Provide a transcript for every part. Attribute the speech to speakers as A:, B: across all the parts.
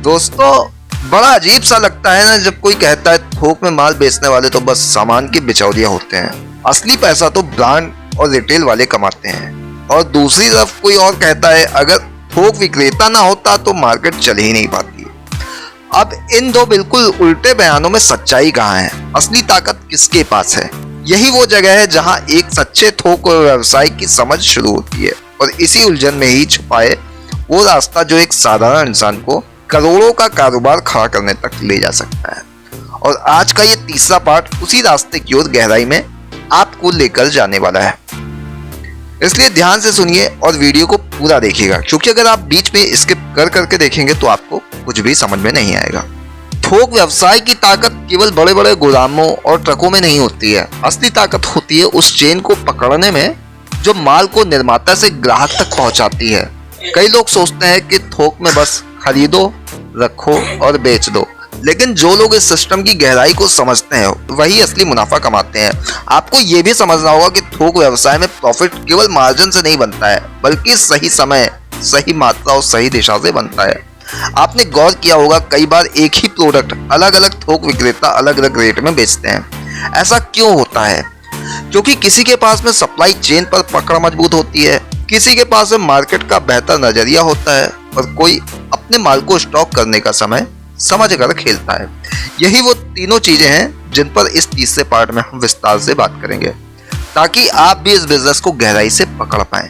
A: दोस्तों, बड़ा अजीब सा लगता है ना जब कोई कहता है थोक में माल बेचने वाले तो बस सामान की बिचौलिया होते हैं। असली पैसा तो ब्रांड और रिटेल वाले कमाते हैं। और दूसरी तरफ कोई और कहता है अगर थोक विक्रेता ना होता तो मार्केट चल ही नहीं पाती। अब इन दो बिल्कुल उल्टे बयानों में सच्चाई कहाँ है? असली ताकत किसके पास है? यही वो जगह है जहां एक सच्चे थोक व्यवसाय की समझ शुरू होती है और इसी उलझन में ही छुपा है वो रास्ता जो एक साधारण इंसान को करोड़ों का कारोबार खड़ा करने तक ले जा सकता है। और आज का ये तीसरा पार्ट उसी रास्ते की ओर गहराई में आपको लेकर जाने वाला है, इसलिए ध्यान से सुनिए और वीडियो को पूरा देखिएगा, क्योंकि अगर आप बीच में स्किप कर करके देखेंगे तो आपको कुछ भी समझ में नहीं आएगा। थोक व्यवसाय की ताकत केवल बड़े बड़े गोदामों और ट्रकों में नहीं होती है। असली ताकत होती है उस चेन को पकड़ने में जो माल को निर्माता से ग्राहक तक पहुंचाती है। कई लोग सोचते हैं कि थोक में बस खरीदो, रखो और बेच दो, लेकिन जो लोग इस सिस्टम की गहराई को समझते हैं वही असली मुनाफा कमाते हैं। आपको यह भी समझना होगा कि थोक व्यवसाय में प्रॉफिट केवल मार्जिन से नहीं बनता है, बल्कि सही समय, सही मात्रा और सही दिशा से बनता है। आपने गौर किया होगा कई बार एक ही प्रोडक्ट अलग अलग थोक विक्रेता अलग अलग रेट में बेचते हैं। ऐसा क्यों होता है? क्योंकि किसी के पास में सप्लाई चेन पर पकड़ मजबूत होती है, किसी के पास में मार्केट का बेहतर नजरिया होता है और कोई अपने माल को स्टॉक करने का समय समझ कर खेलता है। यही वो तीनों चीजें हैं जिन पर इस तीसरे पार्ट में हम विस्तार से बात करेंगे, ताकि आप भी इस बिजनेस को गहराई से पकड़ पाएं।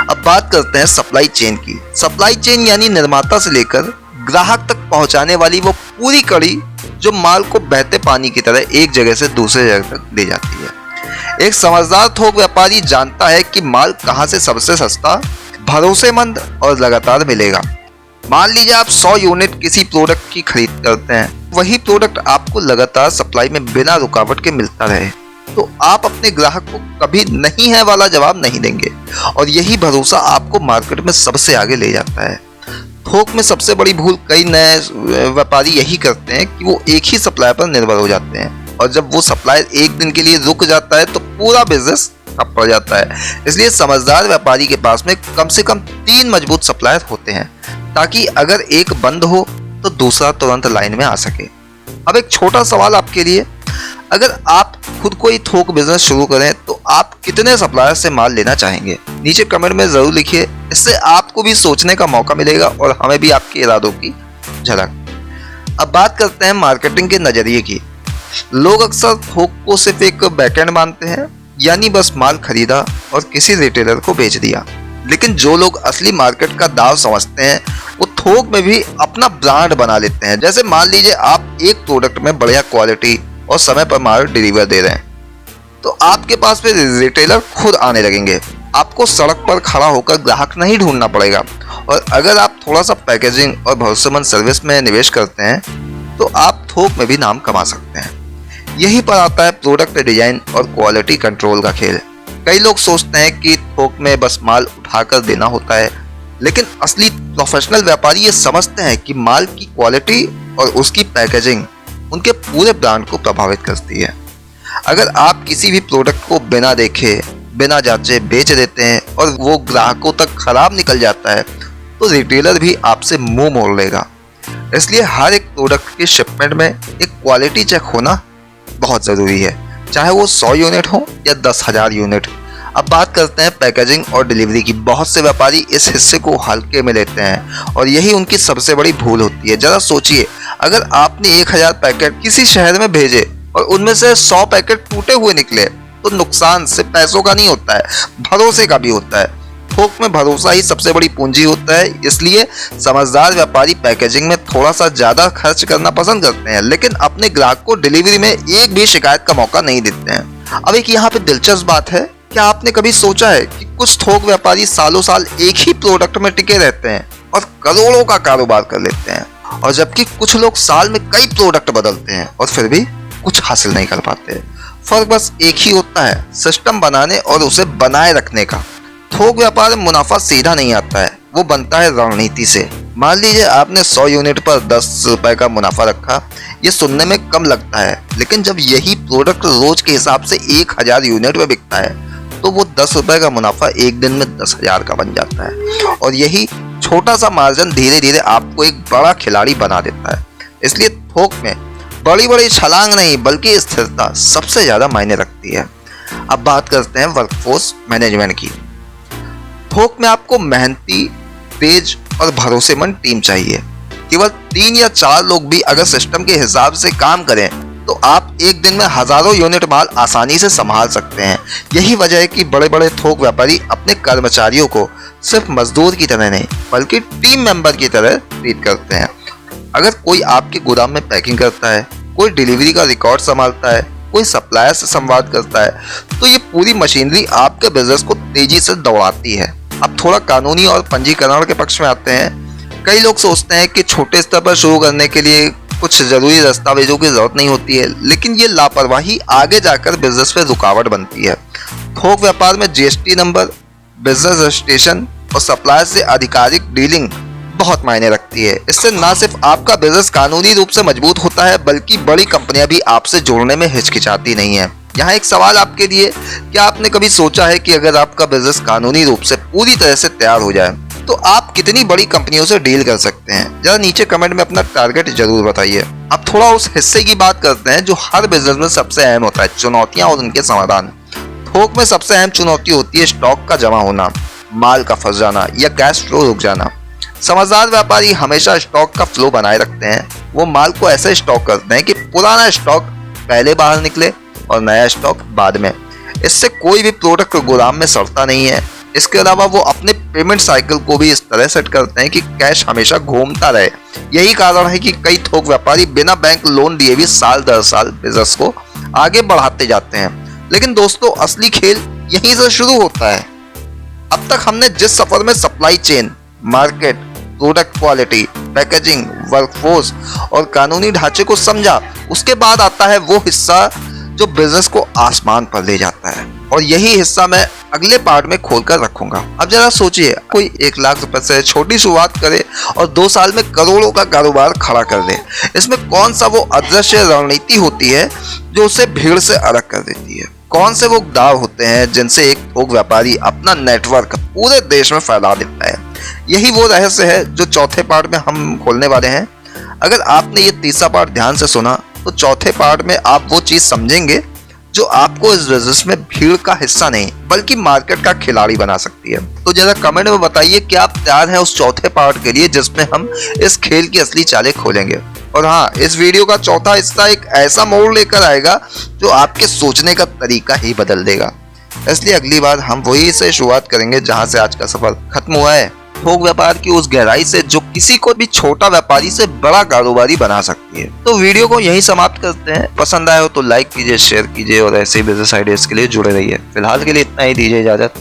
A: अब बात करते हैं सप्लाई चेन की। सप्लाई चेन यानी निर्माता से लेकर ग्राहक तक पहुंचाने वाली वो पूरी कड़ी जो माल को बहते पानी की तरह एक जगह से दूसरे जगह तक ले जाती है। एक समझदार थोक व्यापारी जानता है कि माल कहां से सबसे सस्ता, भरोसेमंद और लगातार मिलेगा। मान लीजिए आप 100 यूनिट किसी प्रोडक्ट की खरीद करते हैं, वही प्रोडक्ट आपको लगातार सप्लाई में बिना रुकावट के मिलता रहे तो आप अपने ग्राहक को कभी नहीं है वाला जवाब नहीं देंगे। और यही भरोसा आपको मार्केट में सबसे आगे ले जाता है। थोक में सबसे बड़ी भूल कई नए व्यापारी यही करते हैं कि वो एक ही सप्लायर पर निर्भर हो जाते हैं, और जब वो सप्लायर एक दिन के लिए रुक जाता है तो पूरा बिजनेस ठप पड़ जाता है। इसलिए समझदार व्यापारी के पास में कम से कम 3 मजबूत सप्लायर होते हैं, ताकि अगर एक बंद हो तो दूसरा तुरंत लाइन में आ सके। अब एक छोटा सवाल आपके लिए, अगर आप खुद कोई थोक बिजनेस शुरू करें तो आप कितने सप्लायर से माल लेना चाहेंगे? नीचे कमेंट में जरूर लिखिए, इससे आपको भी सोचने का मौका मिलेगा और हमें भी आपके इरादों की झलक। अब बात करते हैं मार्केटिंग के नजरिए की। लोग अक्सर थोक को सिर्फ एक बैकएंड मानते हैं, यानी बस माल खरीदा और किसी रिटेलर को बेच दिया। लेकिन जो लोग असली मार्केट का दाव समझते हैं वो थोक में भी अपना ब्रांड बना लेते हैं। जैसे मान लीजिए आप एक प्रोडक्ट में बढ़िया क्वालिटी और समय पर माल डिलीवर दे रहे हैं तो आपके पास फिर रिटेलर खुद आने लगेंगे। आपको सड़क पर खड़ा होकर ग्राहक नहीं ढूंढना पड़ेगा। और अगर आप थोड़ा सा पैकेजिंग और भरोसेमंद सर्विस में निवेश करते हैं तो आप थोक में भी नाम कमा सकते हैं। यही पर आता है प्रोडक्ट डिजाइन और क्वालिटी कंट्रोल का खेल। कई लोग सोचते हैं कि थोक में बस माल उठाकर देना होता है, लेकिन असली प्रोफेशनल व्यापारी ये समझते हैं कि माल की क्वालिटी और उसकी पैकेजिंग उनके पूरे ब्रांड को प्रभावित करती है। अगर आप किसी भी प्रोडक्ट को बिना देखे, बिना जांचे बेच देते हैं और वो ग्राहकों तक खराब निकल जाता है तो रिटेलर भी आपसे मुंह मोड़ लेगा। इसलिए हर एक प्रोडक्ट के शिपमेंट में एक क्वालिटी चेक होना बहुत जरूरी है, चाहे वो 100 यूनिट हो या 10,000 यूनिट। अब बात करते हैं पैकेजिंग और डिलीवरी की। बहुत से व्यापारी इस हिस्से को हल्के में लेते हैं और यही उनकी सबसे बड़ी भूल होती है। जरा सोचिए, अगर आपने 1000 पैकेट किसी शहर में भेजे और उनमें से 100 पैकेट टूटे हुए निकले तो नुकसान सिर्फ पैसों का नहीं होता है, भरोसे का भी होता है। थोक में भरोसा ही सबसे बड़ी पूंजी होता है, इसलिए समझदार व्यापारी पैकेजिंग में थोड़ा सा ज्यादा खर्च करना पसंद करते हैं, लेकिन अपने ग्राहक को डिलीवरी में एक भी शिकायत का मौका नहीं देते हैं। अब एक यहाँ पे दिलचस्प बात है, क्या आपने कभी सोचा है कि कुछ थोक व्यापारी सालों साल एक ही प्रोडक्ट में टिके रहते हैं और करोड़ों का कारोबार कर लेते हैं, और जबकि कुछ लोग साल में कई प्रोडक्ट बदलते हैं और फिर भी कुछ हासिल नहीं कर पाते। फर्क बस एक ही होता है, सिस्टम बनाने और उसे बनाए रखने का। थोक व्यापार में मुनाफा सीधा नहीं आता है, वो बनता है रणनीति से। मान लीजिए आपने 100 यूनिट पर 10 रुपए का मुनाफा रखा। ये सुनने में कम लगता है, लेकिन जब यही प्रोडक्ट रोज के हिसाब से 1000 यूनिट में बिकता है तो वो 10 रुपए का मुनाफा एक दिन में 10,000 का बन जाता है। और यही छोटा सा मार्जिन धीरे धीरे आपको एक बड़ा खिलाड़ी बना देता है। इसलिए थोक में बड़ी बड़ी छलांग नहीं बल्कि स्थिरता सबसे ज्यादा मायने रखती है। अब बात करते हैं वर्कफोर्स मैनेजमेंट की। थोक में आपको मेहनती, तेज और भरोसेमंद टीम चाहिए। केवल 3 या 4 लोग भी अगर सिस्टम के हिसाब से काम करें तो आप एक दिन में हजारों यूनिट माल आसानी से संभाल सकते हैं। यही वजह है कि बड़े बड़े थोक व्यापारी अपने कर्मचारियों को सिर्फ मजदूर की तरह नहीं बल्कि टीम मेंबर की तरह ट्रीट करते हैं। अगर कोई आपके गोदाम में पैकिंग करता है, कोई डिलीवरी का रिकॉर्ड संभालता है, कोई सप्लायर से संवाद करता है, तो ये पूरी मशीनरी आपके बिजनेस को तेजी से दौड़ाती है। अब थोड़ा कानूनी और पंजीकरण के पक्ष में आते हैं। कई लोग सोचते हैं कि छोटे स्तर पर शुरू करने के लिए कुछ जरूरी दस्तावेजों की जरूरत नहीं होती है, लेकिन ये लापरवाही आगे जाकर बिजनेस में रुकावट बनती है। थोक व्यापार में जीएसटी नंबर, बिजनेस रजिस्ट्रेशन और सप्लायर से आधिकारिक डीलिंग बहुत मायने रखती है। इससे न सिर्फ आपका बिजनेस कानूनी रूप से मजबूत होता है बल्कि बड़ी कंपनियां भी आपसे जुड़ने में हिचकिचाती नहीं है। यहाँ एक सवाल आपके लिए, क्या आपने कभी सोचा है कि अगर आपका बिजनेस कानूनी रूप से पूरी तरह से तैयार हो जाए तो आप कितनी बड़ी कंपनियों से डील कर सकते हैं? जरा नीचे कमेंट में अपना टारगेट जरूर बताइए। अब थोड़ा उस हिस्से की बात करते हैं जो हर बिजनेस में सबसे अहम होता है, चुनौतियां और उनके समाधान। थोक में सबसे अहम चुनौती होती है स्टॉक का जमा होना, माल का फंस जाना या कैश फ्लो रुक जाना। समझदार व्यापारी हमेशा स्टॉक का फ्लो बनाए रखते हैं। वो माल को ऐसे स्टॉक करते हैं कि पुराना स्टॉक पहले बाहर निकले और नया स्टॉक बाद में। इससे कोई भी प्रोडक्ट गोदाम में सड़ता नहीं है। इसके अलावा वो अपने पेमेंट साइकिल को भी इस तरह सेट करते हैं कि कैश हमेशा घूमता रहे। यही कारण है कि कई थोक व्यापारी बिना बैंक लोन दिए भी साल दर साल बिजनेस को आगे बढ़ाते जाते हैं। लेकिन दोस्तों, असली खेल यहीं से शुरू होता है। अब तक हमने जिस सफर में supply chain, market, product quality, packaging, workforce और कानूनी ढांचे को समझा, उसके बाद आता है वो हिस्सा जो बिजनेस को आसमान पर ले जाता है, और यही हिस्सा मैं अगले पार्ट में खोलकर रखूंगा। अब जरा सोचिए, कोई 1 लाख रुपए से छोटी शुरुआत करे और 2 साल में करोड़ों का कारोबार खड़ा कर दे। इसमें कौन सा वो अदृश्य रणनीति होती है जो उसे भीड़ से अलग कर देती है? कौन से वो दाव होते हैं जिनसे एक थोक व्यापारी अपना नेटवर्क पूरे देश में फैला देता है? यही वो रहस्य है जो चौथे पार्ट में हम खोलने वाले हैं। अगर आपने ये तीसरा पार्ट ध्यान से सुना तो चौथे पार्ट में आप वो चीज समझेंगे जो आपको इस बिजनेस में भीड़ का हिस्सा नहीं बल्कि मार्केट का खिलाड़ी बना सकती है। तो जरा कमेंट में बताइए कि आप तैयार हैं उस चौथे पार्ट के लिए जिसमें हम इस खेल की असली चालें खोलेंगे। और हाँ, इस वीडियो का चौथा हिस्सा एक ऐसा मोड़ लेकर आएगा जो आपके सोचने का तरीका ही बदल देगा। इसलिए अगली बार हम वही से शुरुआत करेंगे जहां से आज का सफर खत्म हुआ है, थोक व्यापार की उस गहराई से जो किसी को भी छोटा व्यापारी से बड़ा कारोबारी बना सकती है। तो वीडियो को यहीं समाप्त करते हैं। पसंद आए हो तो लाइक कीजिए, शेयर कीजिए और ऐसे बिजनेस आइडियाज के लिए जुड़े रहिए। फिलहाल के लिए इतना ही, दीजिए इजाजत।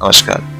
A: नमस्कार।